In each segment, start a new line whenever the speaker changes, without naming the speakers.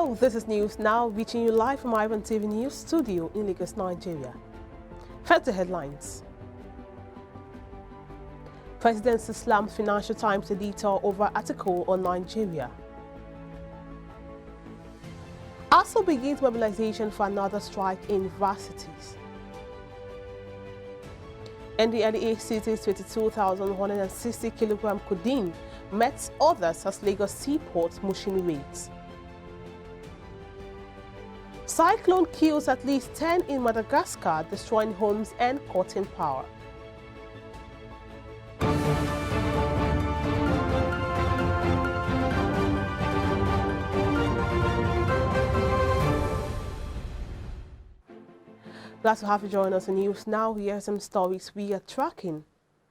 Hello, this is News Now, reaching you live from iBrandTV News Studio in Lagos, Nigeria. First, the headlines. President slams Financial Times editor over article on Nigeria. ASU begins mobilization for another strike in universities. Ndlea seizes 22,160 kg codeine, Meth others as Lagos Seaport Mushin raids. Cyclone kills at least 10 in Madagascar, destroying homes and cutting power. Glad to have you join us in News Now. Here are some stories we are tracking.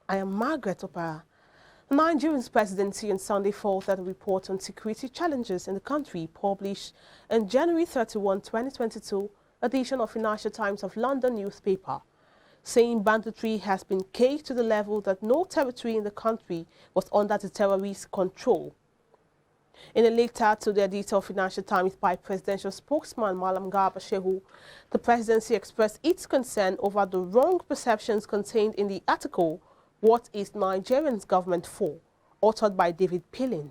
I am Margaret Opara. The Nigerian presidency on Sunday faulted a report on security challenges in the country published in January 31, 2022 edition of Financial Times of London newspaper, saying banditry has been caged to the level that no territory in the country was under the terrorist control. In a letter to the editor of Financial Times by presidential spokesman Malam Garba Shehu, the presidency expressed its concern over the wrong perceptions contained in the article, "What is Nigerian's government for?" authored by David Pillin.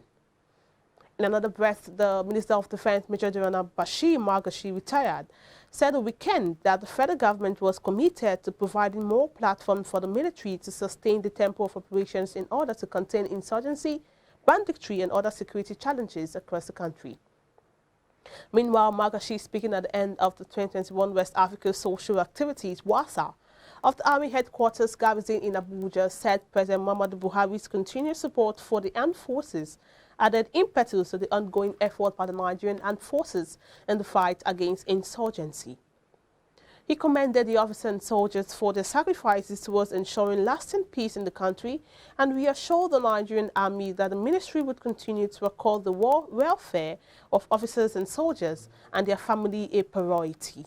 In another breath, the Minister of Defense, Major General Bashir Magashi, retired, said the weekend that the federal government was committed to providing more platform for the military to sustain the tempo of operations in order to contain insurgency, banditry and other security challenges across the country. Meanwhile, Magashi, speaking at the end of the 2021 West Africa Social Activities (WASA) of the Army Headquarters Garrison in Abuja, said President Muhammadu Buhari's continued support for the armed forces added impetus to the ongoing effort by the Nigerian armed forces in the fight against insurgency. He commended the officers and soldiers for their sacrifices towards ensuring lasting peace in the country and reassured the Nigerian army that the ministry would continue to accord the welfare of officers and soldiers and their family a priority.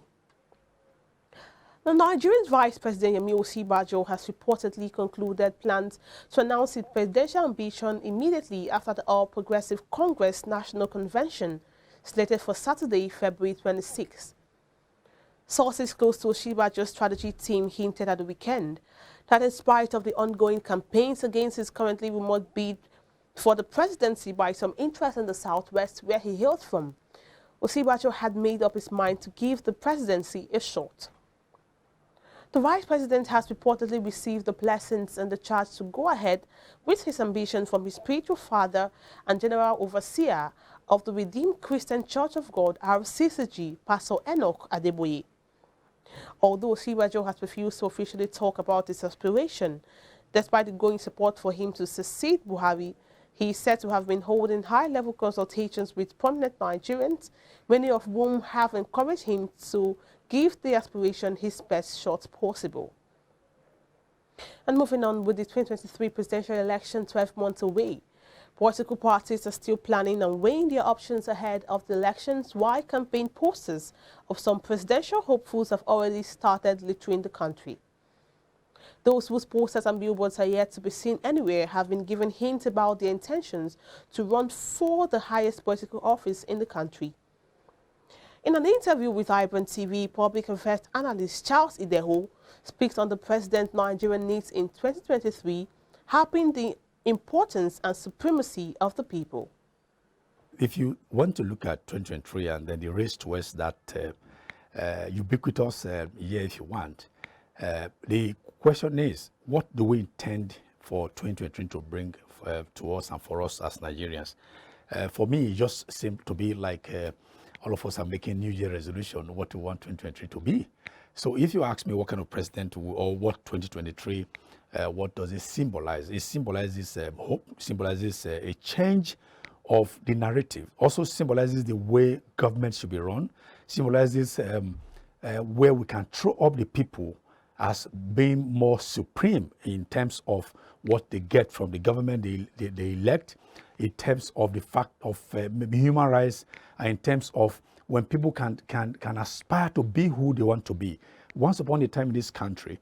The Nigerian Vice President Yemi Osinbajo has reportedly concluded plans to announce his presidential ambition immediately after the All Progressive Congress National Convention, slated for Saturday, February 26. Sources close to Osinbajo's strategy team hinted at the weekend that in spite of the ongoing campaigns against his currently remote bid for the presidency by some interests in the southwest where he hailed from, Osinbajo had made up his mind to give the presidency a shot. The Vice President has reportedly received the blessings and the charge to go ahead with his ambition from his spiritual father and general overseer of the Redeemed Christian Church of God, RCCG, Pastor Enoch Adeboye. Although Osinbajo has refused to officially talk about his aspiration, despite the growing support for him to succeed Buhari, he is said to have been holding high-level consultations with prominent Nigerians, many of whom have encouraged him to give the aspiration his best shot possible. And moving on with the 2023 presidential election 12 months away, political parties are still planning and weighing their options ahead of the elections, while campaign posters of some presidential hopefuls have already started littering the country. Those whose posters and billboards are yet to be seen anywhere have been given hints about their intentions to run for the highest political office in the country. In an interview with iBrandTV, public affairs analyst Charles Ideho speaks on the president Nigerian needs in 2023, harping the importance and supremacy of the people.
If you want to look at 2023 and then the race towards that ubiquitous year, if you want, the question is, what do we intend for 2023 to bring to us and for us as Nigerians? For me, it just seems to be like all of us are making New Year resolution, what we want 2023 to be. So if you ask me what kind of president or what 2023, what does it symbolize? It symbolizes hope, symbolizes a change of the narrative, also symbolizes the way government should be run, symbolizes where we can throw up the people as being more supreme in terms of what they get from the government they elect, in terms of the fact of human rights, and in terms of when people can aspire to be who they want to be. Once upon a time in this country,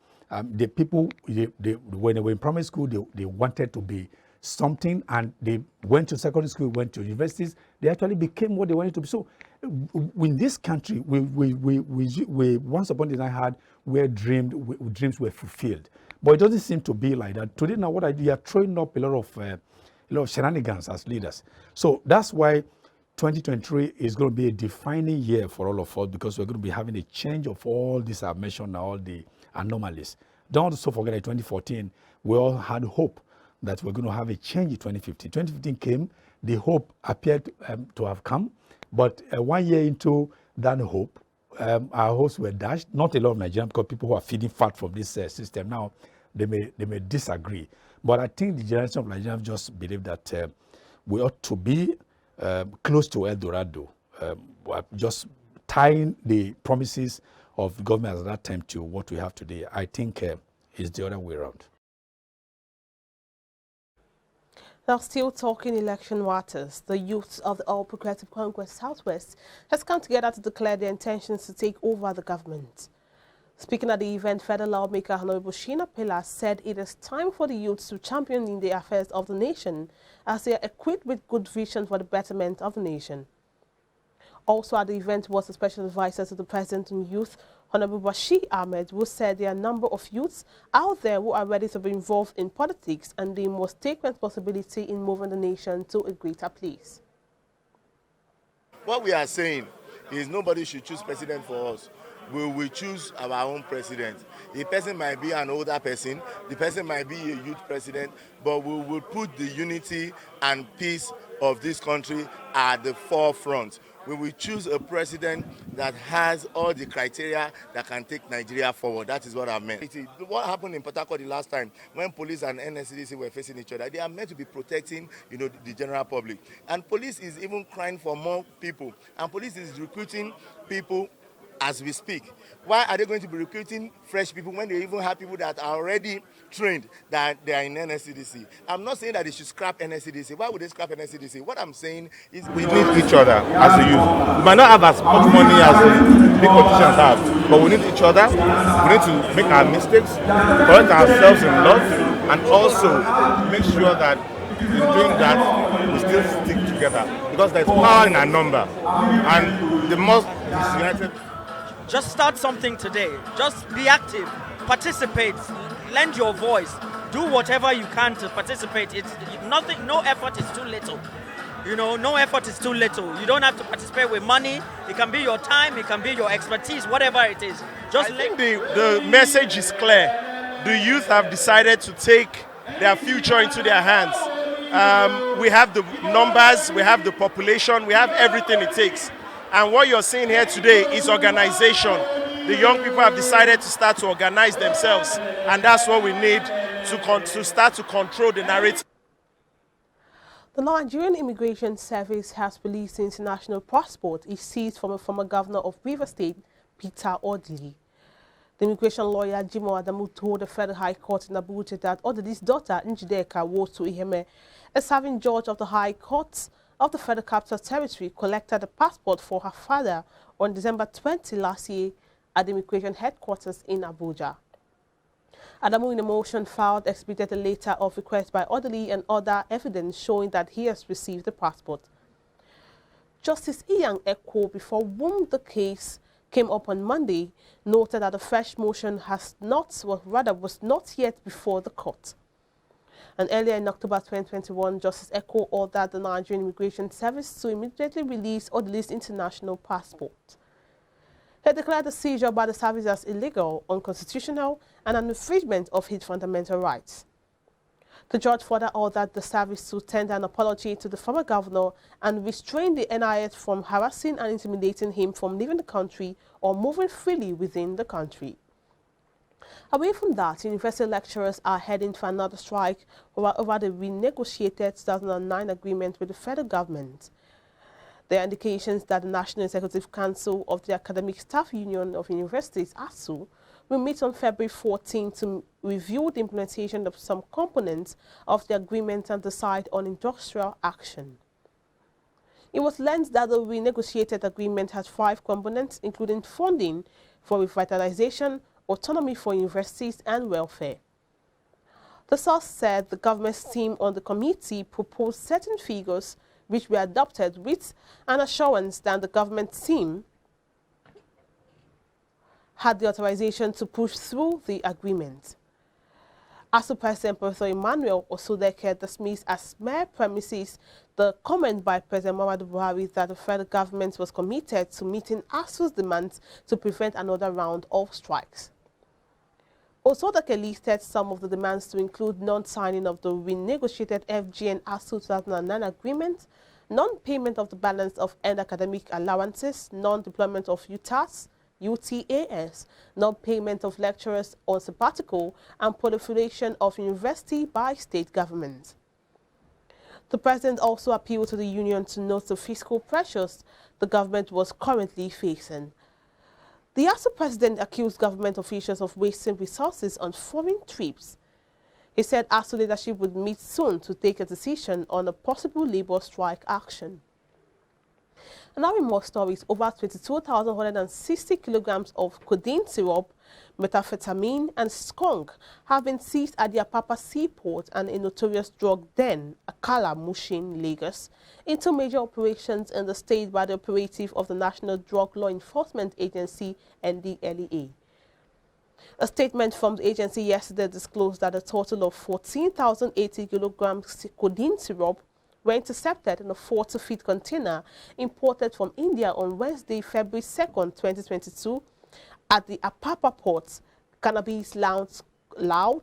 the people, when they were in primary school, they wanted to be something, and they went to secondary school, went to universities, they actually became what they wanted to be. So in this country, we once upon a time had where dreams were fulfilled. But it doesn't seem to be like that. Today, now, what I do, you are throwing up a lot of shenanigans as leaders. So that's why 2023 is going to be a defining year for all of us, because we're going to be having a change of all these I've mentioned now, all the anomalies. Don't also forget that 2014, we all had hope that we're going to have a change in 2015. 2015 came, the hope appeared to have come, but 1 year into that hope, our hopes were dashed. Not a lot of Nigerians, because people who are feeding fat from this system now, they may disagree. But I think the generation of Nigerians just believe that we ought to be close to El Dorado, just tying the promises of the government at that time to what we have today. I think it's the other way around.
Now, still talking election matters, the youth of the All Progressive Congress Southwest has come together to declare their intentions to take over the government. Speaking at the event, federal lawmaker Honorable Shina Pilla said it is time for the youth to champion in the affairs of the nation, as they are equipped with good vision for the betterment of the nation. Also at the event was a special advisor to the President on Youth, Honorable Bashir Ahmed, who said there are a number of youths out there who are ready to be involved in politics, and they must take responsibility in moving the nation to a greater place.
What we are saying is nobody should choose president for us. We will choose our own president. The person might be an older person, the person might be a youth president, but we will put the unity and peace of this country at the forefront. We will choose a president that has all the criteria that can take Nigeria forward. That is what I meant. What happened in Port Harcourt the last time when police and NSCDC were facing each other, they are meant to be protecting, the general public. And police is even crying for more people. And police is recruiting people as we speak. Why are they going to be recruiting fresh people when they even have people that are already trained, that they are in NSCDC? I'm not saying that they should scrap NSCDC. Why would they scrap NSCDC? What I'm saying is we need each other as a youth. We might not have as much money as the big politicians have, but we need each other. We need to make our mistakes, correct ourselves in love, and also make sure that in doing that, we still stick together, because there's power in our number, and the most disunited.
Just start something today. Just be active, participate, lend your voice, do whatever you can to participate. It's nothing. No effort is too little. No effort is too little. You don't have to participate with money. It can be your time. It can be your expertise. Whatever it is. I
think the message is clear. The youth have decided to take their future into their hands. We have the numbers. We have the population. We have everything it takes. And what you're seeing here today is organization. The young people have decided to start to organize themselves, and that's what we need to start to control the narrative.
The Nigerian Immigration Service has released the international passport it seized from a former governor of Rivers State, Peter Ndlea. The immigration lawyer Jimo Adamu told the Federal High Court in Abuja that Ndlea's daughter, Ndlea Wosu Iheme, a serving judge of the High Court of the Federal Capital Territory, collected a passport for her father on December 20 last year at the immigration headquarters in Abuja. Adamu, in a motion filed, expedited a letter of request by Ndlea and other evidence showing that he has received the passport. Justice Ian Ekwo, before whom the case came up on Monday, noted that the fresh motion was not yet before the court. And earlier in October 2021, Justice Ekwo ordered the Nigerian Immigration Service to immediately release Ndlea's international passport. He declared the seizure by the service as illegal, unconstitutional, and an infringement of his fundamental rights. The judge further ordered the service to tender an apology to the former governor and restrain the NIS from harassing and intimidating him from leaving the country or moving freely within the country. Away from that, university lecturers are heading for another strike over the renegotiated 2009 agreement with the federal government. There are indications that the National Executive Council of the Academic Staff Union of Universities, ASU, will meet on February 14 to review the implementation of some components of the agreement and decide on industrial action. It was learned that the renegotiated agreement has 5 components, including funding for revitalization, autonomy for universities, and welfare. The source said the government's team on the committee proposed certain figures which were adopted with an assurance that the government team had the authorization to push through the agreement. ASU President Professor Emmanuel Osodeke dismissed as mere premises the comment by President Muhammadu Buhari that the federal government was committed to meeting ASU's demands to prevent another round of strikes. Osodeke listed some of the demands to include non-signing of the renegotiated FGN ASU 2009 agreement, non-payment of the balance of end academic allowances, non-deployment of UTAS, non-payment of lecturers on sabbatical, and proliferation of university by state governments. The president also appealed to the union to note the fiscal pressures the government was currently facing. The ASU president accused government officials of wasting resources on foreign trips. He said ASU leadership would meet soon to take a decision on a possible labor strike action. And now in more stories, over 22,160 kilograms of codeine syrup, methamphetamine and skunk have been seized at the Apapa Seaport and a notorious drug den, Akala, Mushin, Lagos, in two major operations in the state by the operative of the National Drug Law Enforcement Agency, Ndlea. A statement from the agency yesterday disclosed that a total of 14,080 kilograms codeine syrup were intercepted in a 40-feet container imported from India on Wednesday, February 2nd, 2022, at the Apapa port. Cannabis loud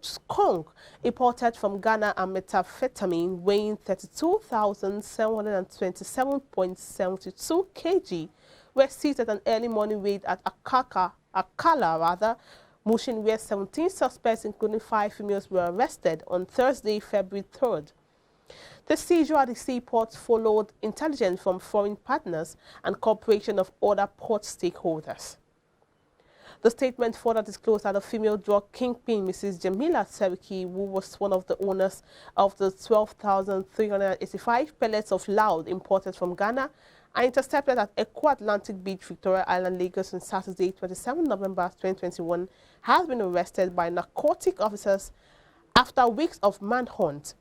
skunk imported from Ghana and methamphetamine weighing 32,727.72 kg were seized at an early morning raid at Akala, Mushin, where 17 suspects, including 5 females, were arrested on Thursday, February 3rd. The seizure at the seaport followed intelligence from foreign partners and cooperation of other port stakeholders. The statement further disclosed that a female drug kingpin, Mrs. Jamila Seriki, who was one of the owners of the 12,385 pellets of loud imported from Ghana, and intercepted at Eco Atlantic Beach, Victoria Island, Lagos on Saturday, 27 November 2021, has been arrested by narcotic officers after weeks of manhunt.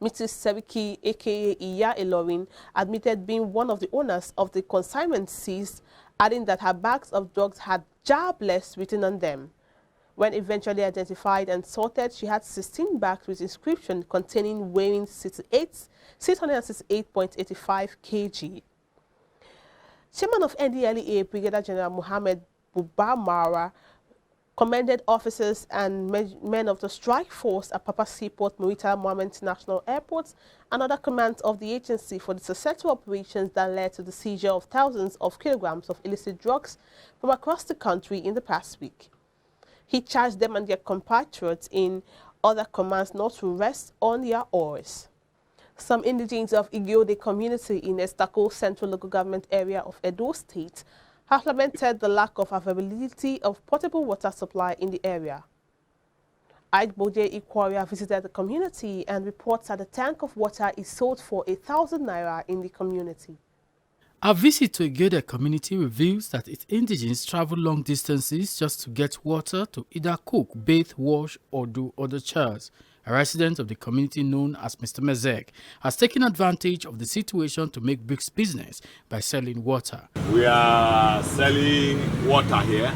Mrs. Seriki, aka Iya Elorin, admitted being one of the owners of the consignment seized, adding that her bags of drugs had jobless written on them. When eventually identified and sorted, she had 16 bags with inscription containing weighing 668.85 kg. Chairman of Ndlea, Brigadier General Mohammed Buba Mara, commended officers and men of the strike force at Apapa Seaport, Murtala Mohammed International Airport, and other commands of the agency for the successful operations that led to the seizure of thousands of kilograms of illicit drugs from across the country in the past week. He charged them and their compatriots in other commands not to rest on their oars. Some indigenes of Igiode community in Estako Central Local Government area of Edo State have lamented the lack of availability of potable water supply in the area. Aigboje Ikwaria visited the community and reports that a tank of water is sold for 1,000 naira in the community.
A visit to a Igede community reveals that its indigenes travel long distances just to get water to either cook, bathe, wash, or do other chores. A resident of the community known as Mr. Mezek has taken advantage of the situation to make big business by selling water.
We are selling water here.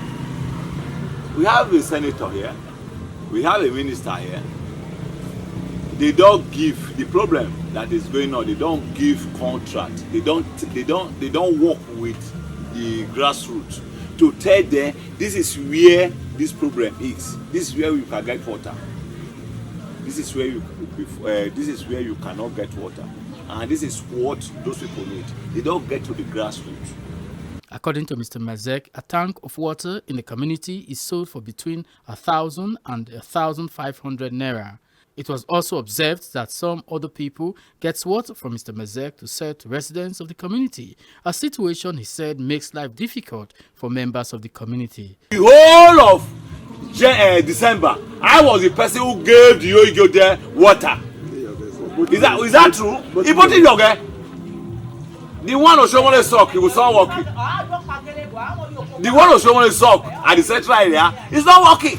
We have a senator here. We have a minister here. They don't give the problem that is going on. They don't give contract. They don't work with the grassroots to tell them this is where this problem is. This is where we can get water. This is where you cannot get water, and this is what those people need. They don't get to the grassroots.
According to Mr. Mazek, a tank of water in the community is sold for between 1,000 and 1,500 naira. It was also observed that some other people get water from Mr. Mazek to sell to residents of the community, a situation he said makes life difficult for members of the community.
The whole of December, I was the person who gave the Igode water. Is that true? He put it okay. The one who showed me sock, he was not working. The one who showed me sock at the central area is not working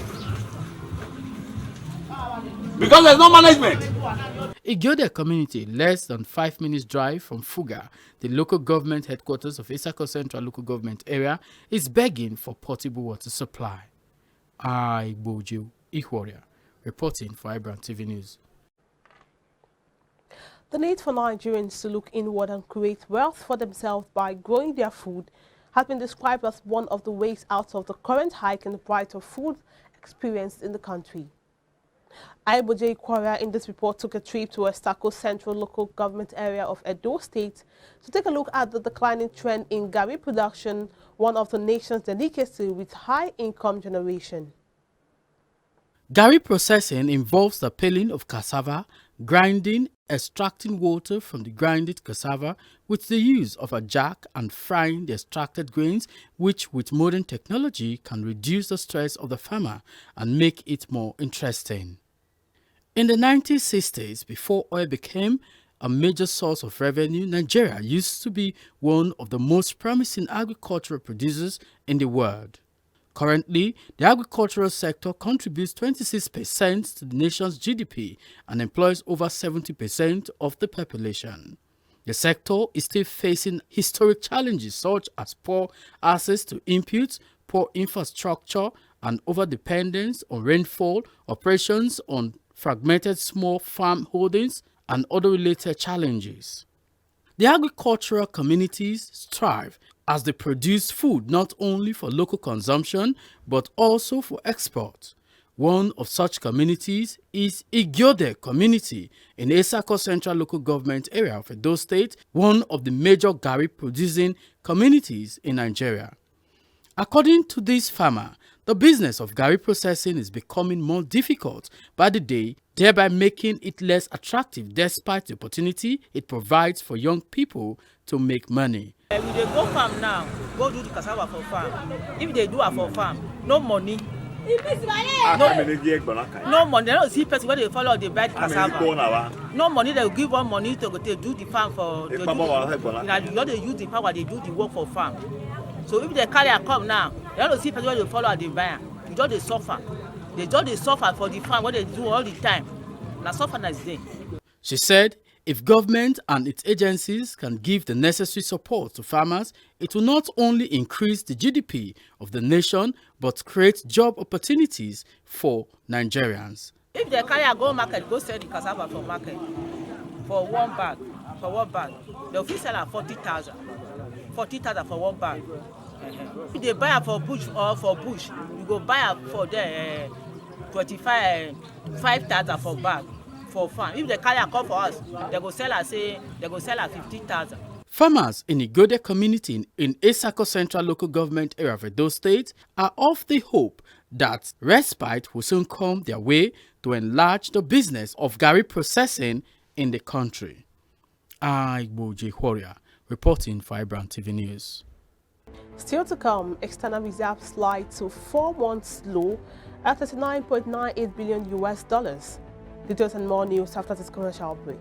because there's no management.
Ndlea community, less than 5 minutes drive from Fuga, the local government headquarters of Isako Central Local Government Area, is begging for portable water supply. Boju Ihworia, reporting for iBrandTV News.
The need for Nigerians to look inward and create wealth for themselves by growing their food has been described as one of the ways out of the current hike in the price of food experienced in the country. Iboje Ikwara in this report took a trip to Estako Central Local Government Area of Edo State to take a look at the declining trend in Gari production, one of the nation's delicacy with high income generation.
Gari processing involves the peeling of cassava, grinding, extracting water from the grinded cassava with the use of a jack and frying the extracted grains, which with modern technology can reduce the stress of the farmer and make it more interesting. In the 1960s, before oil became a major source of revenue, Nigeria used to be one of the most promising agricultural producers in the world. Currently, the agricultural sector contributes 26% to the nation's GDP and employs over 70% of the population. The sector is still facing historic challenges such as poor access to inputs, poor infrastructure, and overdependence on rainfall, operations on fragmented small farm holdings, and other related challenges. The agricultural communities thrive as they produce food not only for local consumption but also for export. One of such communities is Ndlea community in Isako Central Local Government Area of Edo State, one of the major Gari producing communities in Nigeria. According to this farmer, the business of Gari processing is becoming more difficult by the day, thereby making it less attractive despite the opportunity it provides for young people to make money.
We dey go farm now, go do the cassava for farm. If they do it for farm, no money. No money. They don't see person when they follow the bad cassava. No money. They will give one money to go to do the farm for. You know, they use the power. They do the work for farm. So if they carry a come now, they don't see people when they follow the buyer. You just they suffer. They just they suffer for the farm what they do all the time. Now suffer is there.
She said, if government and its agencies can give the necessary support to farmers, it will not only increase the GDP of the nation, but create job opportunities for Nigerians.
If they carry a go market, go sell the cassava for market for one bag, they'll sell at 40,000. 40,000 for one bag. If they buy it for bush or for bush, you go buy it for the 5,000 for bag for farm. If they carry a come for us, they go sell at 50,000.
Farmers in the Ndlea community in Isako Central Local Government Area of Edo State are of the hope that respite will soon come their way to enlarge the business of Gari processing in the country. Boju Ihworia, reporting for iBrandTV News.
Still to come, external reserves slide to 4 months low at $39.98 billion. Details and more news after this commercial break.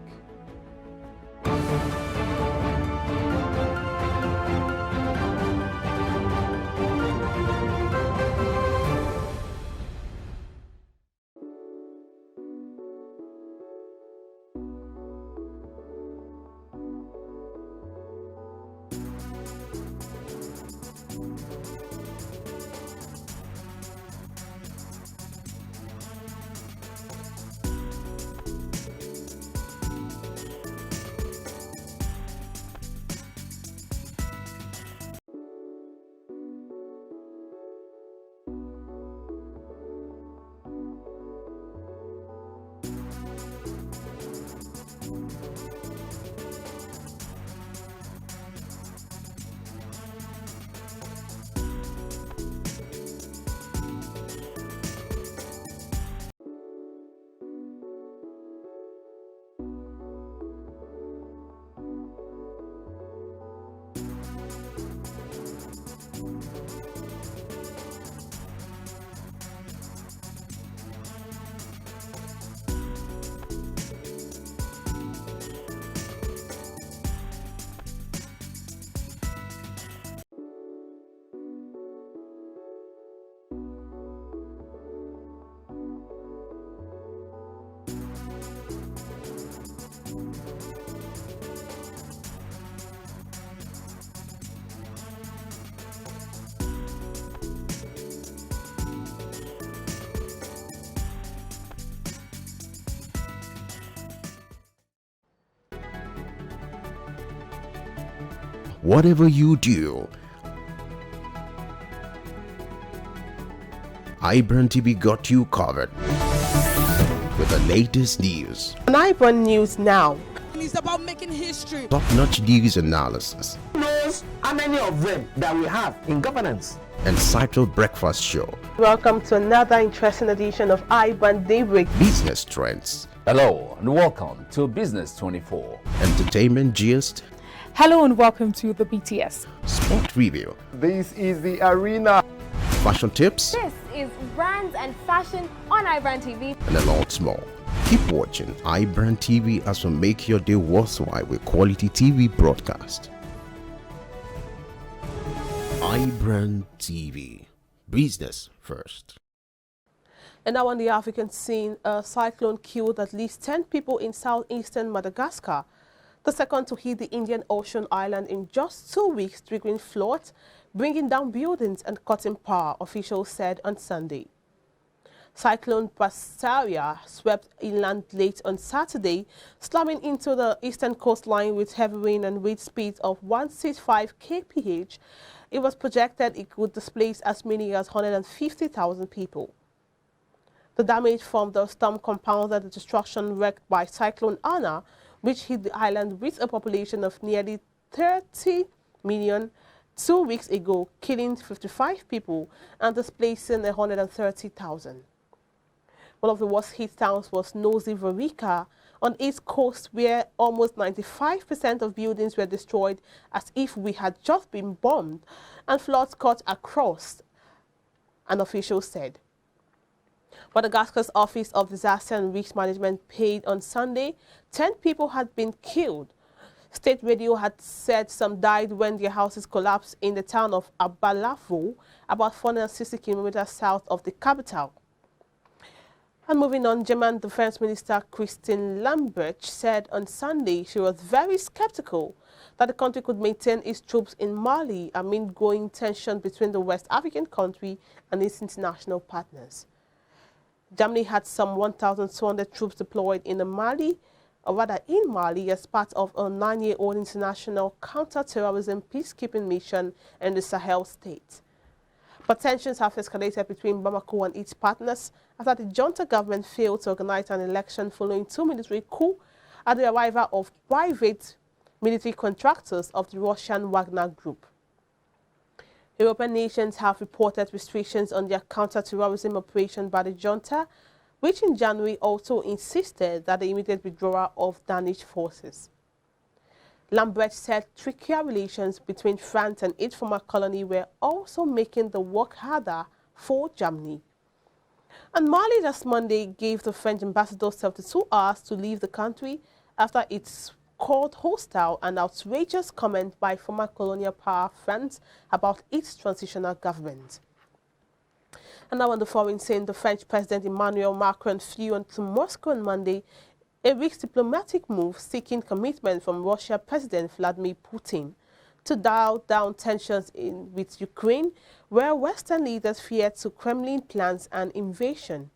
Whatever you do, iBrandTV got you covered with the latest news.
On iBrand News Now.
It's about making history.
Top-notch news analysis.
Who knows how many of them that we have in governance?
Insightful breakfast show.
Welcome to another interesting edition of iBrand Daybreak.
Business trends.
Hello and welcome to Business 24.
Entertainment gist.
Hello and welcome to the BTS.
Sport review.
This is the arena.
Fashion tips.
This is brands and fashion on iBrandTV.
And a lot more. Keep watching iBrandTV as we make your day worthwhile with quality TV broadcast. iBrandTV. Business first.
And now on the African scene, a cyclone killed at least 10 people in southeastern Madagascar, the second to hit the Indian Ocean island in just 2 weeks, triggering floods, bringing down buildings and cutting power, officials said on Sunday. Cyclone Pastaria swept inland late on Saturday, slamming into the eastern coastline with heavy rain and wind speeds of 165 kph. It was projected it could displace as many as 150,000 people. The damage from the storm compounded the destruction wreaked by Cyclone Anna, which hit the island with a population of nearly 30 million 2 weeks ago, killing 55 people and displacing 130,000. One of the worst hit towns was Nosy Verica on the east coast, where almost 95% of buildings were destroyed as if we had just been bombed, and floods cut across, an official said. Madagascar's Office of Disaster and Risk Management paid on Sunday 10 people had been killed. State radio had said some died when their houses collapsed in the town of Abalavo, about 460 kilometers south of the capital. And moving on, German Defense Minister Christine Lambrecht said on Sunday she was very skeptical that the country could maintain its troops in Mali amid growing tension between the West African country and its international partners. Germany had some 1,200 troops deployed in Mali as part of a 9-year-old international counter-terrorism peacekeeping mission in the Sahel state. But tensions have escalated between Bamako and its partners after the junta government failed to organize an election following 2 military coups at the arrival of private military contractors of the Russian Wagner Group. European nations have reported restrictions on their counter-terrorism operation by the junta, which in January also insisted that the immediate withdrawal of Danish forces. Lambrecht said trickier relations between France and its former colony were also making the work harder for Germany. And Mali last Monday gave the French ambassador 72 hours to leave the country after its called hostile and outrageous comment by former colonial power France about its transitional government. And now on the foreign scene, the French President Emmanuel Macron flew on to Moscow on Monday, a week's diplomatic move seeking commitment from Russia President Vladimir Putin to dial down tensions with Ukraine, where Western leaders feared to Kremlin plans an invasion.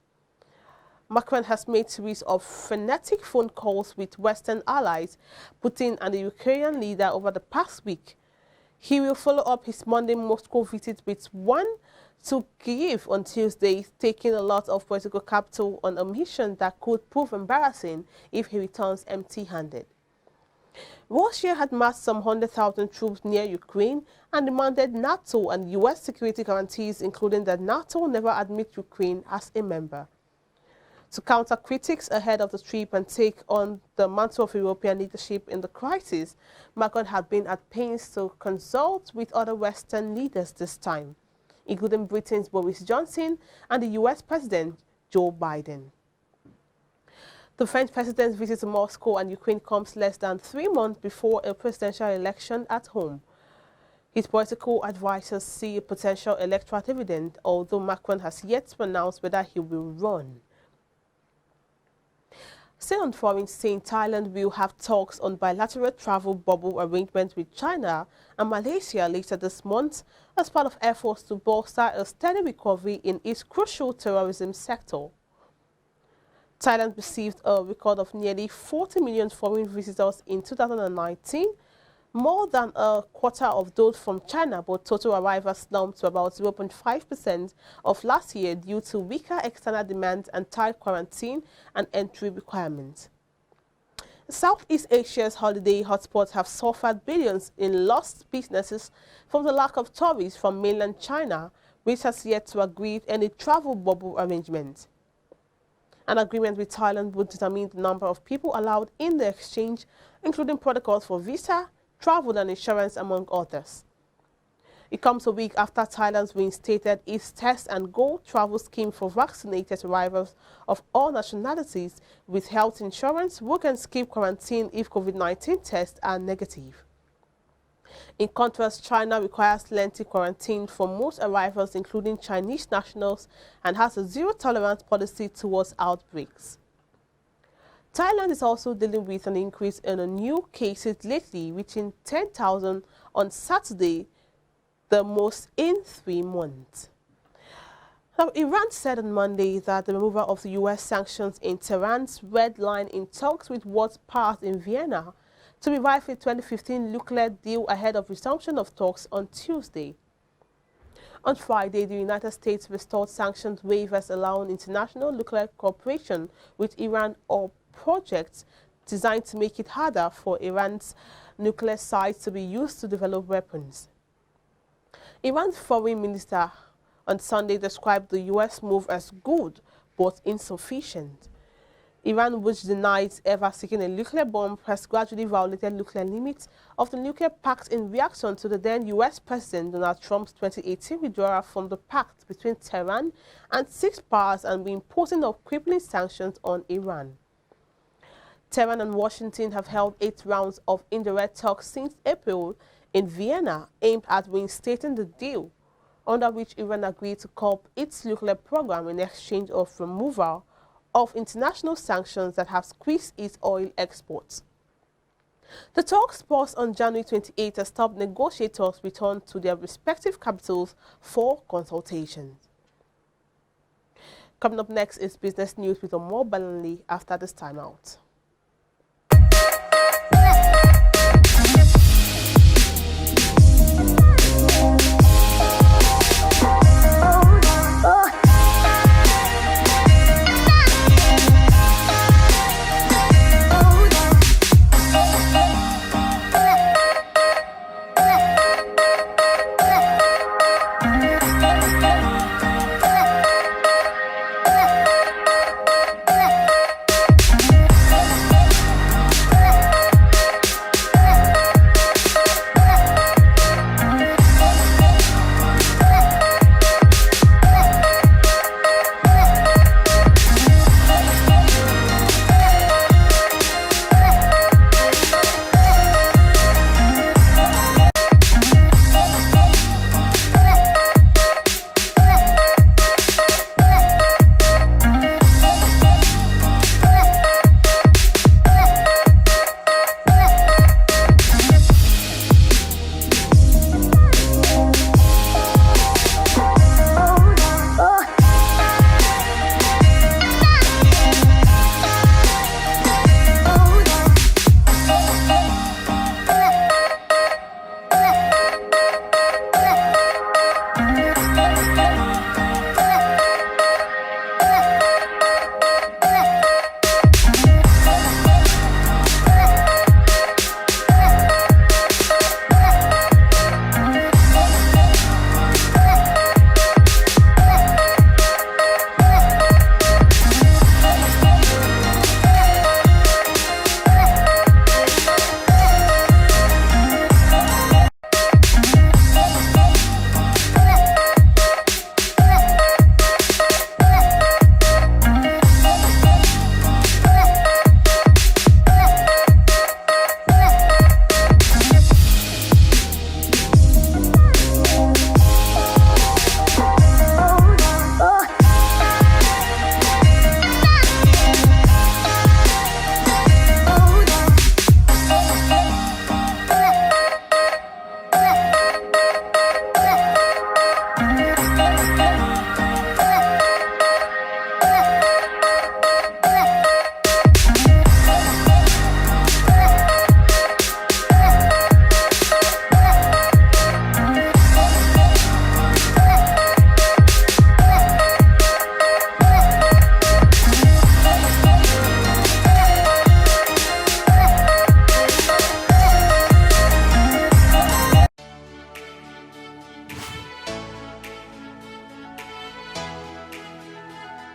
Macron has made a series of frenetic phone calls with Western allies, Putin and the Ukrainian leader over the past week. He will follow up his Monday Moscow visit with one to Kyiv on Tuesday, taking a lot of political capital on a mission that could prove embarrassing if he returns empty-handed. Russia had massed some 100,000 troops near Ukraine and demanded NATO and U.S. security guarantees, including that NATO never admit Ukraine as a member. To counter critics ahead of the trip and take on the mantle of European leadership in the crisis, Macron had been at pains to consult with other Western leaders this time, including Britain's Boris Johnson and the U.S. President Joe Biden. The French president's visit to Moscow and Ukraine comes less than 3 months before a presidential election at home. His political advisors see a potential electoral dividend, although Macron has yet to announce whether he will run. Still on foreign scene, Thailand will have talks on bilateral travel bubble arrangements with China and Malaysia later this month as part of efforts to bolster a steady recovery in its crucial tourism sector. Thailand received a record of nearly 40 million foreign visitors in 2019, More than a quarter of those from China, but total arrivals slumped to about 0.5% of last year due to weaker external demand and tight quarantine and entry requirements. Southeast Asia's holiday hotspots have suffered billions in lost businesses from the lack of tourists from mainland China, which has yet to agree any travel bubble arrangement. An agreement with Thailand would determine the number of people allowed in the exchange, including protocols for visa, travel and insurance, among others. It comes a week after Thailand reinstated its test and go travel scheme for vaccinated arrivals of all nationalities with health insurance who can skip quarantine if COVID-19 tests are negative. In contrast, China requires lengthy quarantine for most arrivals, including Chinese nationals, and has a zero-tolerance policy towards outbreaks. Thailand is also dealing with an increase in new cases lately, reaching 10,000 on Saturday, the most in 3 months. Now, Iran said on Monday that the removal of the U.S. sanctions in Tehran's red line in talks with world powers in Vienna to revive a 2015 nuclear deal ahead of resumption of talks on Tuesday. On Friday, the United States restored sanctions waivers allowing international nuclear cooperation with Iran or projects designed to make it harder for Iran's nuclear sites to be used to develop weapons. Iran's foreign minister on Sunday described the U.S. move as good but insufficient. Iran, which denies ever seeking a nuclear bomb, has gradually violated nuclear limits of the nuclear pact in reaction to the then U.S. President Donald Trump's 2018 withdrawal from the pact between Tehran and 6 powers and the imposing of crippling sanctions on Iran. Tehran and Washington have held 8 rounds of indirect talks since April in Vienna aimed at reinstating the deal, under which Iran agreed to curb its nuclear program in exchange of removal of international sanctions that have squeezed its oil exports. The talks paused on January 28 as top negotiators returned to their respective capitals for consultations. Coming up next is business news with Omar Balanli after this timeout.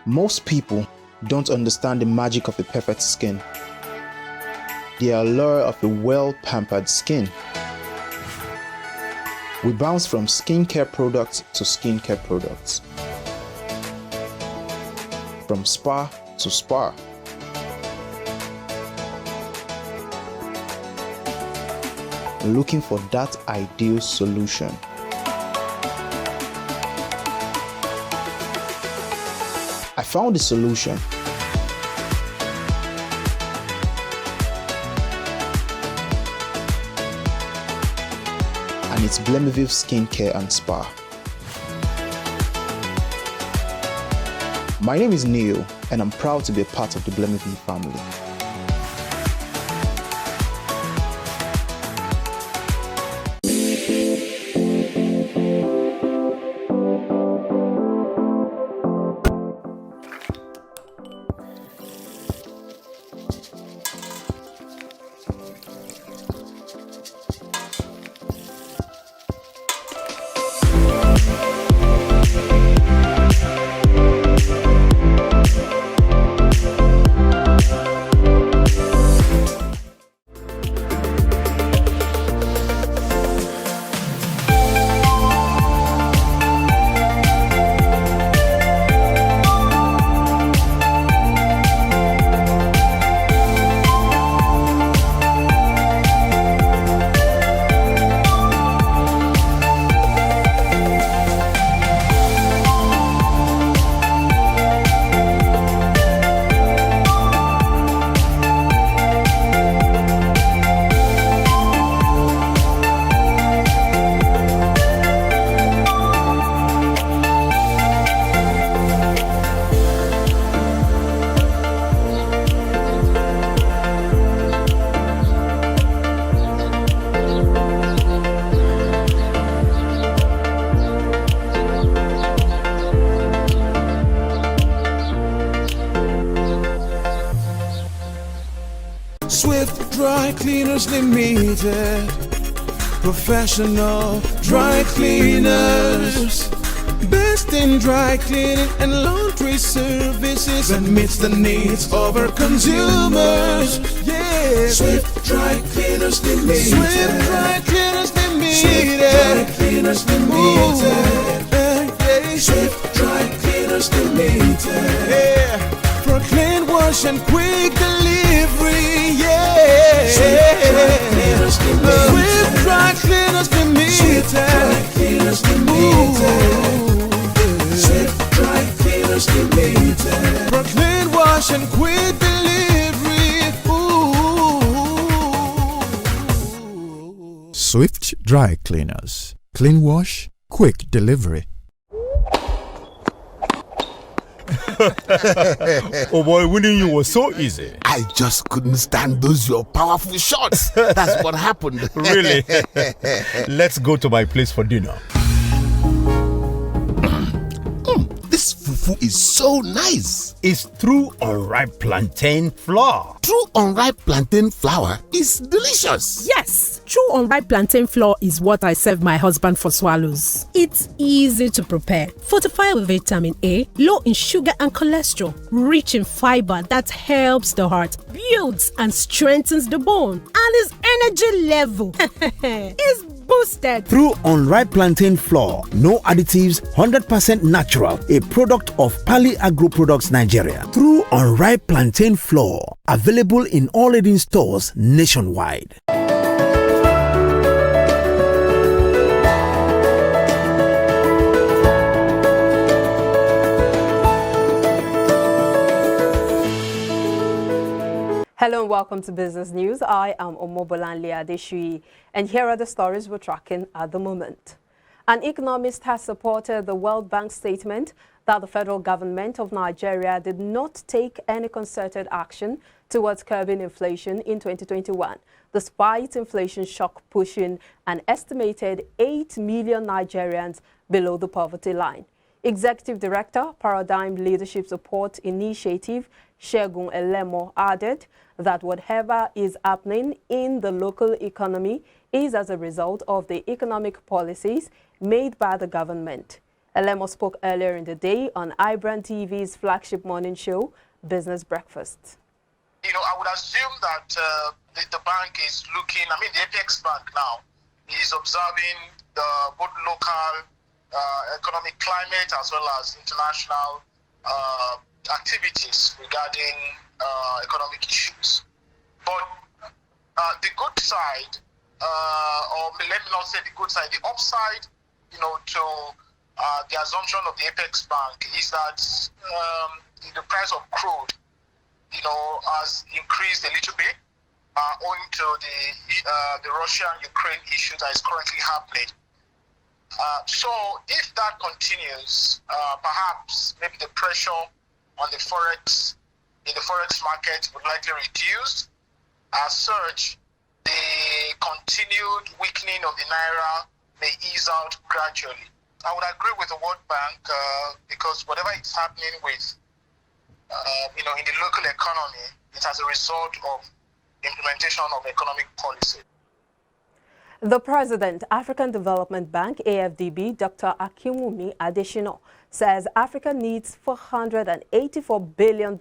Most people don't understand the magic of the perfect skin, the allure of a well-pampered skin. We bounce from skincare products to skincare products, from spa to spa. Looking for that ideal solution. I found the solution. And it's Blemiville Skincare and Spa. My name is Ndlea, and I'm proud to be a part of the Blemiville family.
Swift Dry Cleaners Limited, professional dry cleaners, best in dry cleaning and laundry services that meets the needs of our consumers. Yeah, Swift Dry Cleaners Limited. Swift Dry Cleaners Limited. Swift Dry Cleaners Limited. Swift Dry Cleaners Limited. Yeah, for clean wash and quick delivery. Yeah, Swift Dry Cleaners Limited. Swift Dry Cleaners Limited. Swift Dry Cleaners Limited. Swift Dry Cleaners Limited. For clean wash and quick delivery.
Swift Dry Cleaners. Clean wash, quick delivery.
Oh boy, winning you was so easy.
I just couldn't stand those your powerful shots. That's what happened.
Really? Let's go to my place for dinner.
This fufu is so nice.
It's true unripe plantain flour.
True unripe plantain flour is delicious.
Yes, true unripe plantain flour is what I serve my husband for swallows. It's easy to prepare, fortified with vitamin A, low in sugar and cholesterol, rich in fiber that helps the heart, builds and strengthens the bone, and his energy level is boosted.
Through unripe plantain flour, no additives, 100% natural, a product of Pali Agro Products Nigeria. Through unripe plantain flour, available in all leading stores nationwide.
Hello and welcome to Business News. I am Ndlea Adeshui, and here are the stories we're tracking at the moment. An economist has supported the World Bank statement that the federal government of Nigeria did not take any concerted action towards curbing inflation in 2021, despite inflation shock pushing an estimated 8 million Nigerians below the poverty line. Executive Director, Paradigm Leadership Support Initiative, Segun Elemo, added that whatever is happening in the local economy is as a result of the economic policies made by the government. Elemo spoke earlier in the day on iBrandTV's flagship morning show, Business Breakfast.
You know, I would assume that the bank is looking, the Apex Bank now is observing both local economic climate as well as international activities regarding economic issues. But the good side, or let me not say the good side, the upside, to the assumption of the Apex Bank is that the price of crude, has increased a little bit owing to the Russia-Ukraine issue that is currently happening. So if that continues, perhaps maybe the pressure on the forex market would likely reduce. As such, the continued weakening of the naira may ease out gradually. I would agree with the World Bank because whatever is happening with, in the local economy, it's as a result of implementation of economic policy.
The President, African Development Bank, AFDB, Dr. Akinwumi Adesina, says Africa needs $484 billion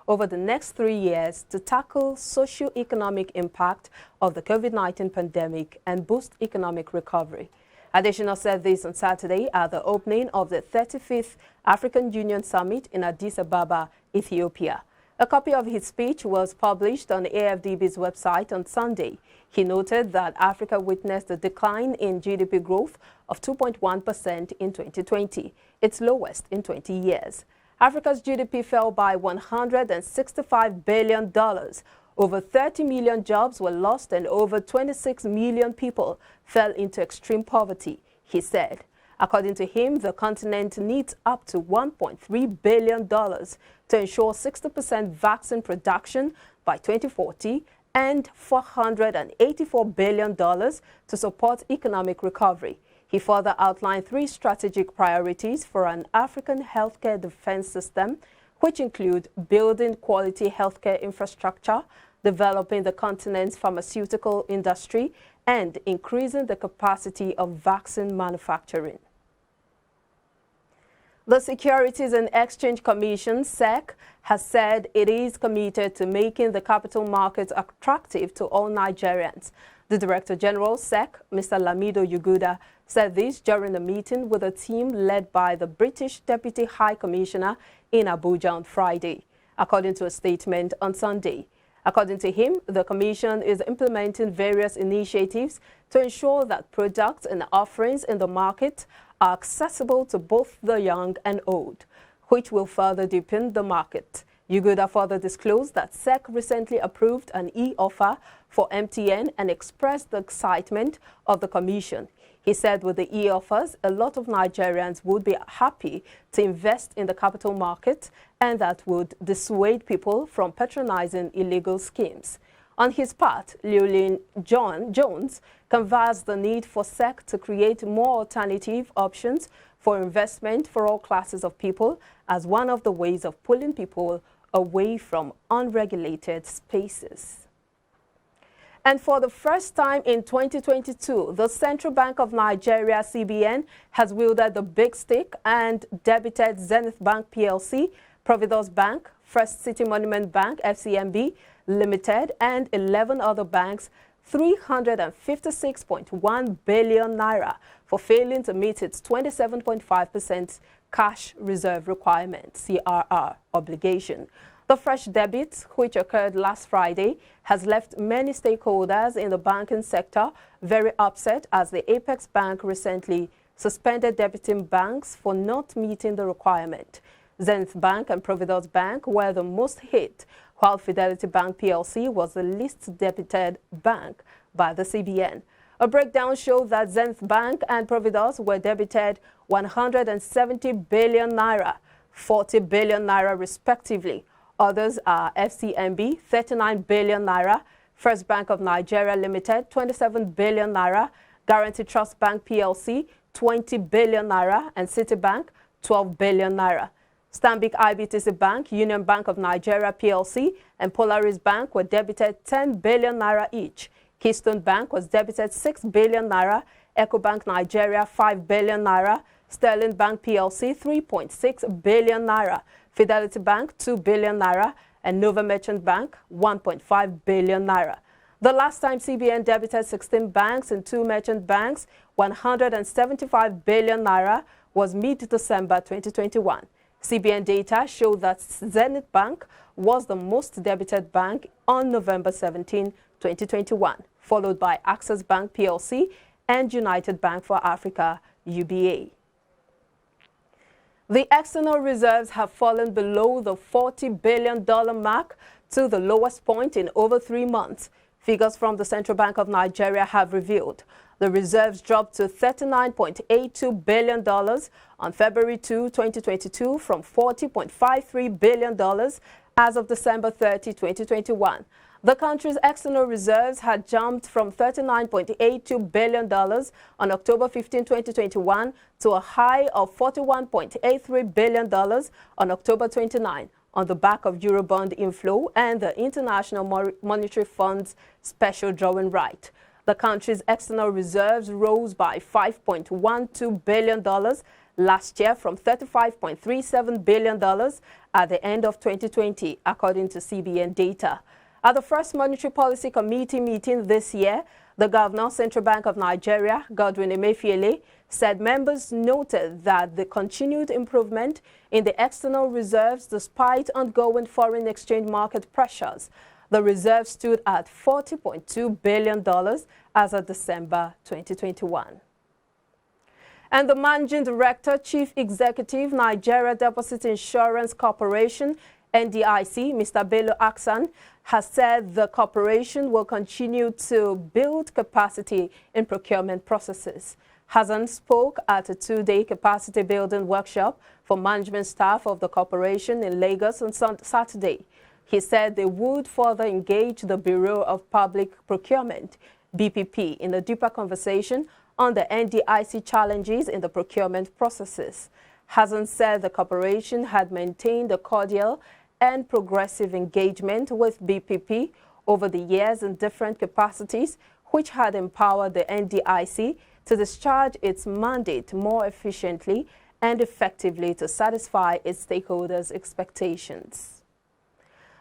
over the next 3 years to tackle socio-economic impact of the COVID-19 pandemic and boost economic recovery. Adesina said this on Saturday at the opening of the 35th African Union Summit in Addis Ababa, Ethiopia. A copy of his speech was published on AFDB's website on Sunday. He noted that Africa witnessed a decline in GDP growth of 2.1% in 2020, its lowest in 20 years. Africa's GDP fell by $165 billion. Over 30 million jobs were lost and over 26 million people fell into extreme poverty, he said. According to him, the continent needs up to $1.3 billion to ensure 60% vaccine production by 2040 and $484 billion to support economic recovery. He further outlined 3 strategic priorities for an African healthcare defense system, which include building quality healthcare infrastructure, developing the continent's pharmaceutical industry, and increasing the capacity of vaccine manufacturing. The Securities and Exchange Commission, SEC, has said it is committed to making the capital markets attractive to all Nigerians. The Director General, SEC, Mr. Lamido Yuguda, said this during a meeting with a team led by the British Deputy High Commissioner in Abuja on Friday, according to a statement on Sunday. According to him, the Commission is implementing various initiatives to ensure that products and offerings in the market are accessible to both the young and old, which will further deepen the market. Yuguda further disclosed that SEC recently approved an e-offer for MTN and expressed the excitement of the Commission. He said with the e-offers, a lot of Nigerians would be happy to invest in the capital market, and that would dissuade people from patronizing illegal schemes. On his part, Llewellyn Jones canvassed the need for SEC to create more alternative options for investment for all classes of people as one of the ways of pulling people away from unregulated spaces. And for the first time in 2022, the Central Bank of Nigeria, CBN, has wielded the big stick and debited Zenith Bank PLC, Providus Bank, First City Monument Bank, FCMB Limited, and 11 other banks 356.1 billion naira for failing to meet its 27.5% cash reserve requirement, CRR, obligation. The fresh debit, which occurred last Friday, has left many stakeholders in the banking sector very upset as the Apex Bank recently suspended debiting banks for not meeting the requirement. Zenith Bank and Providus Bank were the most hit, while Fidelity Bank PLC was the least debited bank by the CBN. A breakdown showed that Zenith Bank and Providus were debited 170 billion naira, 40 billion naira respectively. Others are FCMB, 39 billion naira, First Bank of Nigeria Limited, 27 billion naira, Guarantee Trust Bank PLC, 20 billion naira, and Citibank, 12 billion naira. Stanbic IBTC Bank, Union Bank of Nigeria PLC, and Polaris Bank were debited 10 billion naira each. Keystone Bank was debited 6 billion naira, EcoBank Nigeria 5 billion naira, Sterling Bank PLC 3.6 billion naira, Fidelity Bank 2 billion naira, and Nova Merchant Bank 1.5 billion naira. The last time CBN debited 16 banks and 2 merchant banks 175 billion naira was mid-December 2021. CBN data showed that Zenith Bank was the most debited bank on November 17, 2021, followed by Access Bank PLC and United Bank for Africa, UBA. The external reserves have fallen below the $40 billion mark to the lowest point in over 3 months. Figures from the Central Bank of Nigeria have revealed. The reserves dropped to $39.82 billion on February 2, 2022 from $40.53 billion as of December 30, 2021. The country's external reserves had jumped from $39.82 billion on October 15, 2021 to a high of $41.83 billion on October 29 on the back of Eurobond inflow and the International Monetary Fund's special drawing right. The country's external reserves rose by $5.12 billion last year from $35.37 billion at the end of 2020, according to CBN data. At the first Monetary Policy Committee meeting this year, the Governor, Central Bank of Nigeria, Godwin Emefiele, said members noted that the continued improvement in the external reserves despite ongoing foreign exchange market pressures. The reserve stood at $40.2 billion as of December 2021. And the Managing Director, Chief Executive, Nigeria Deposit Insurance Corporation, NDIC, Mr. Bello Aksan, has said the corporation will continue to build capacity in procurement processes. Hassan spoke at a 2-day capacity building workshop for management staff of the corporation in Lagos on Saturday. He said they would further engage the Bureau of Public Procurement, BPP, in a deeper conversation on the NDIC challenges in the procurement processes. Hassan said the corporation had maintained a cordial and progressive engagement with BPP over the years in different capacities, which had empowered the NDIC to discharge its mandate more efficiently and effectively to satisfy its stakeholders' expectations.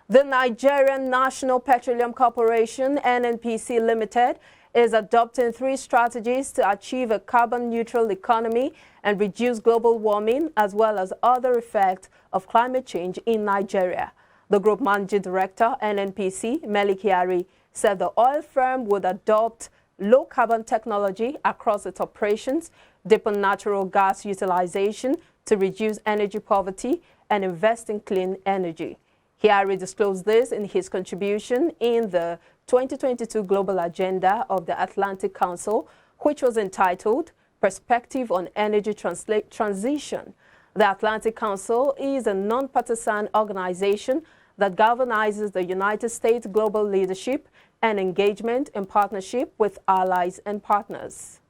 The Nigerian National Petroleum Corporation, NNPC Limited, is adopting 3 strategies to achieve a carbon-neutral economy and reduce global warming, as well as other effects of climate change in Nigeria. The Group Managing Director, NNPC, Mele Kyari, said the oil firm would adopt low-carbon technology across its operations, deepen natural gas utilization to reduce energy poverty, and invest in clean energy. Kyari disclosed this in his contribution in the 2022 Global Agenda of the Atlantic Council, which was entitled Perspective on Energy Transition. The Atlantic Council is a non-partisan organization that galvanizes the United States global leadership and engagement in partnership with allies and partners.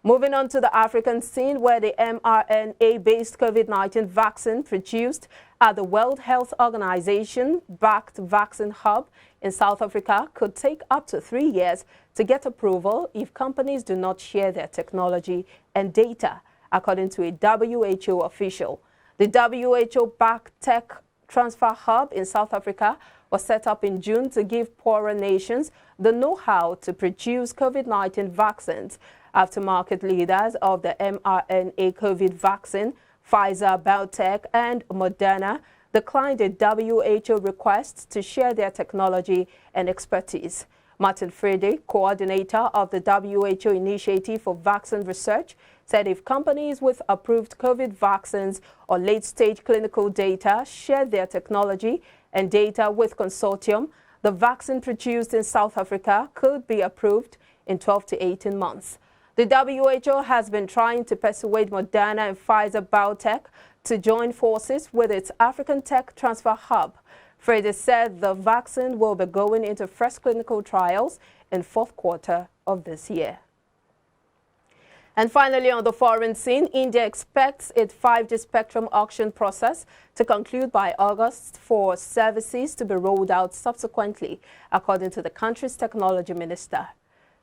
Moving on to the African scene, where the mRNA-based COVID-19 vaccine produced at the World Health Organization-backed vaccine hub in South Africa could take up to 3 years to get approval if companies do not share their technology and data, according to a WHO official. The WHO-backed tech transfer hub in South Africa was set up in June to give poorer nations the know-how to produce COVID-19 vaccines after market leaders of the mRNA COVID vaccine, Pfizer, BioNTech, and Moderna, declined a WHO request to share their technology and expertise. Martin Frede, coordinator of the WHO Initiative for Vaccine Research, said if companies with approved COVID vaccines or late-stage clinical data share their technology and data with consortium, the vaccine produced in South Africa could be approved in 12 to 18 months. The WHO has been trying to persuade Moderna and Pfizer BioNTech to join forces with its African Tech Transfer Hub. Frede said the vaccine will be going into first clinical trials in fourth quarter of this year. And finally, on the foreign scene, India expects its 5G spectrum auction process to conclude by August for services to be rolled out subsequently, according to the country's technology minister.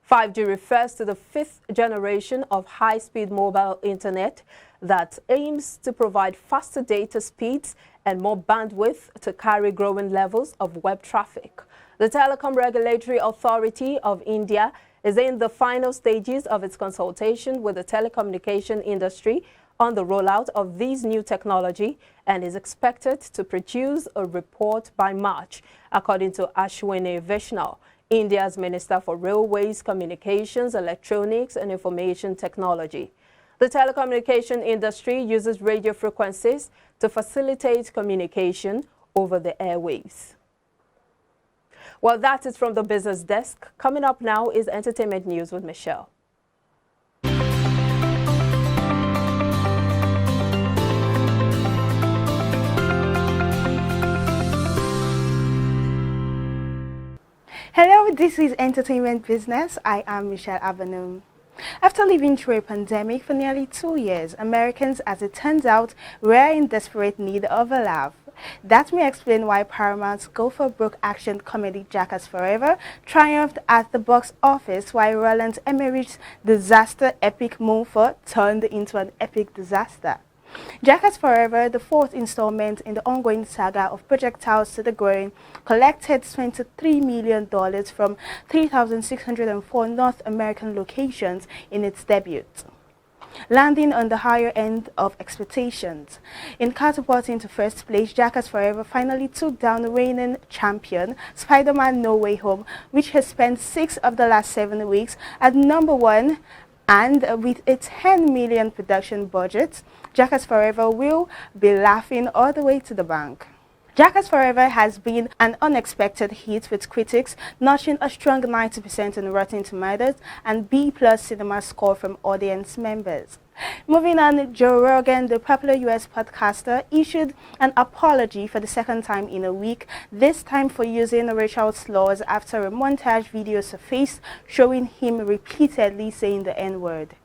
5G refers to the fifth generation of high-speed mobile internet that aims to provide faster data speeds and more bandwidth to carry growing levels of web traffic. The Telecom Regulatory Authority of India is in the final stages of its consultation with the telecommunication industry on the rollout of this new technology and is expected to produce a report by March, according to Ashwini Vaishnaw, India's Minister for Railways, Communications, Electronics and Information Technology. The telecommunication industry uses radio frequencies to facilitate communication over the airwaves. Well, that is from the business desk. Coming up now is entertainment news with Michelle.
Hello, this is Entertainment Business. I am Michelle Abanum. After living through a pandemic for nearly 2 years, Americans, as it turns out, were in desperate need of a laugh. That may explain why Paramount's go-for-broke action comedy Jackass Forever triumphed at the box office, while Roland Emmerich's disaster epic Moonfort turned into an epic disaster. Jackass Forever, the fourth installment in the ongoing saga of projectiles to the groin, collected $23 million from 3,604 North American locations in its debut, landing on the higher end of expectations. In catapulting to first place, Jackass Forever finally took down reigning champion Spider-Man No Way Home, which has spent 6 of the last 7 weeks at #1. And with a $10 million production budget, Jackass Forever will be laughing all the way to the bank. Jackass Forever has been an unexpected hit, with critics notching a strong 90% on Rotten Tomatoes and B+ cinema score from audience members. Moving on, Joe Rogan, the popular US podcaster, issued an apology for the second time in a week, this time for using racial slurs after a montage video surfaced showing him repeatedly saying the N-word.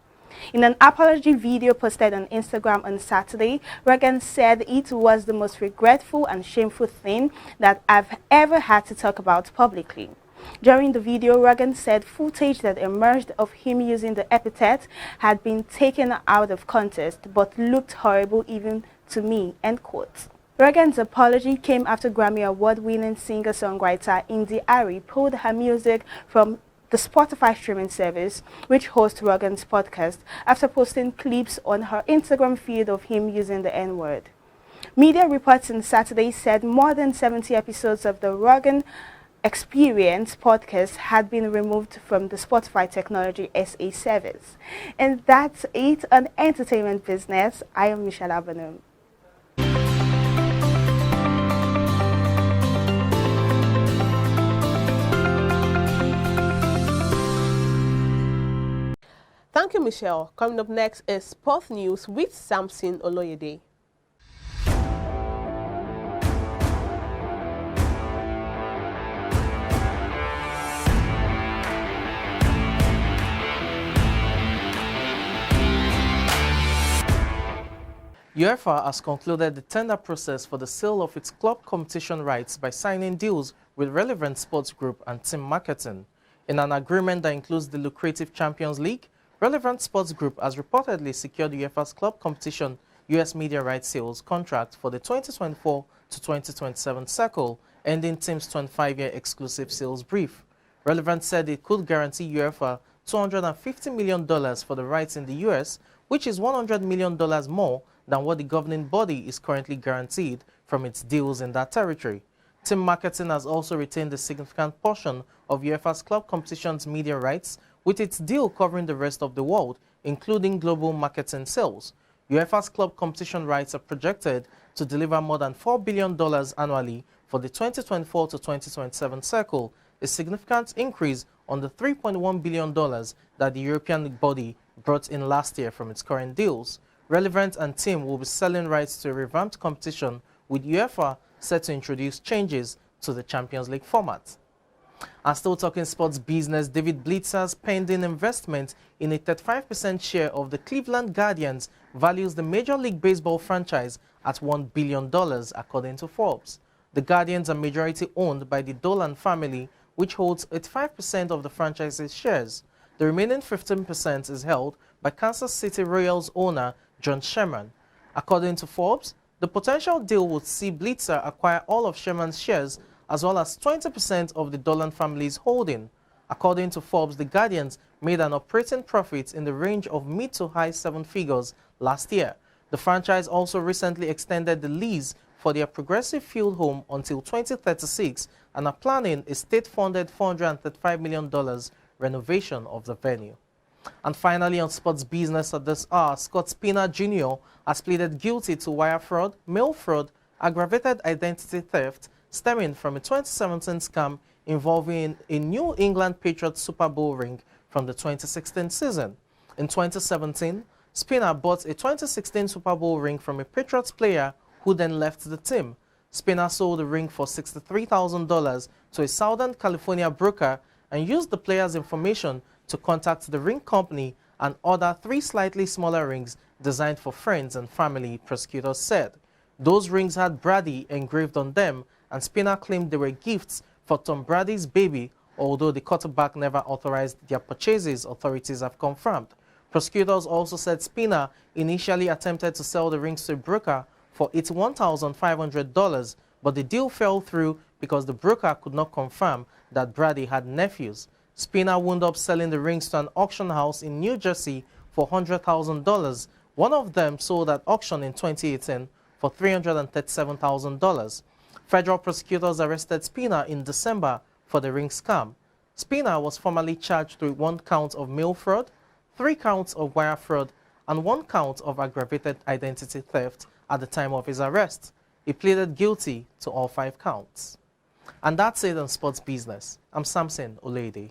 In an apology video posted on Instagram on Saturday, Rogan said, "It was the most regretful and shameful thing that I've ever had to talk about publicly." During the video, Rogan said footage that emerged of him using the epithet had been taken out of context but looked horrible even to me, end quote. Rogan's apology came after Grammy Award-winning singer-songwriter Ndlea pulled her music from the Spotify streaming service, which hosts Rogan's podcast, after posting clips on her Instagram feed of him using the N-word. Media reports on Saturday said more than 70 episodes of the Rogan Experience podcast had been removed from the Spotify Technology SA service. And that's it on Entertainment Business. I am Michelle Abanum.
Thank you, Michelle. Coming up next is Sport News with Samson Oloyede.
UEFA has concluded the tender process for the sale of its club competition rights by signing deals with Relevant Sports Group and Team Marketing. In an agreement that includes the lucrative Champions League, Relevant Sports Group has reportedly secured UEFA's club competition US media rights sales contract for the 2024 to 2027 cycle, ending Team's 25-year exclusive sales brief. Relevant said it could guarantee UEFA $250 million for the rights in the US, which is $100 million more than what the governing body is currently guaranteed from its deals in that territory. Team Marketing has also retained a significant portion of UEFA's club competition's media rights, with its deal covering the rest of the world, including global marketing sales. UEFA's club competition rights are projected to deliver more than $4 billion annually for the 2024 to 2027 cycle, a significant increase on the $3.1 billion that the European body brought in last year from its current deals. Relevant and Team will be selling rights to a revamped competition, with UEFA set to introduce changes to the Champions League format. And still talking sports business, David Blitzer's pending investment in a 35% share of the Cleveland Guardians values the Major League Baseball franchise at $1 billion, according to Forbes. The Guardians are majority owned by the Dolan family, which holds 85% of the franchise's shares. The remaining 15% is held by Kansas City Royals owner John Sherman. According to Forbes, the potential deal would see Blitzer acquire all of Sherman's shares as well as 20% of the Dolan family's holding. According to Forbes, the Guardians made an operating profit in the range of mid to high seven figures last year. The franchise also recently extended the lease for their progressive field home until 2036 and are planning a state-funded $435 million renovation of the venue. And finally, on sports business at this hour, Scott Spina Jr. has pleaded guilty to wire fraud, mail fraud, aggravated identity theft stemming from a 2017 scam involving a New England Patriots Super Bowl ring from the 2016 season. In 2017, Spina bought a 2016 Super Bowl ring from a Patriots player who then left the team. Spina sold the ring for $63,000 to a Southern California broker and used the player's information to contact the ring company and order 3 slightly smaller rings designed for friends and family, prosecutors said. Those rings had Brady engraved on them, and Spina claimed they were gifts for Tom Brady's baby, although the quarterback never authorized their purchases, authorities have confirmed. Prosecutors also said Spina initially attempted to sell the rings to a broker for $81,500, but the deal fell through because the broker could not confirm that Brady had nephews. Spina wound up selling the rings to an auction house in New Jersey for $100,000. One of them sold at auction in 2018 for $337,000. Federal prosecutors arrested Spina in December for the ring scam. Spina was formally charged with 1 count of mail fraud, 3 counts of wire fraud, and 1 count of aggravated identity theft at the time of his arrest. He pleaded guilty to all 5 counts. And that's it on sports business. I'm Samson Olede.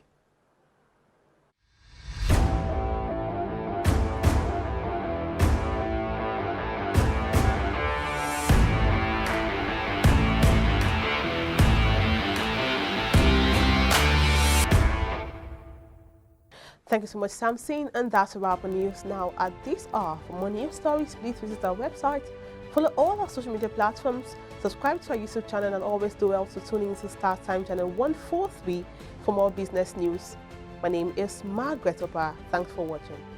Thank you so much, Samson, and that's a wrap on news now at this hour. For more news stories, please visit our website, follow all our social media platforms, subscribe to our YouTube channel, and always do well to tune in to Star Time channel 143 for more business news. My name is Margaret Opa. Thanks for watching.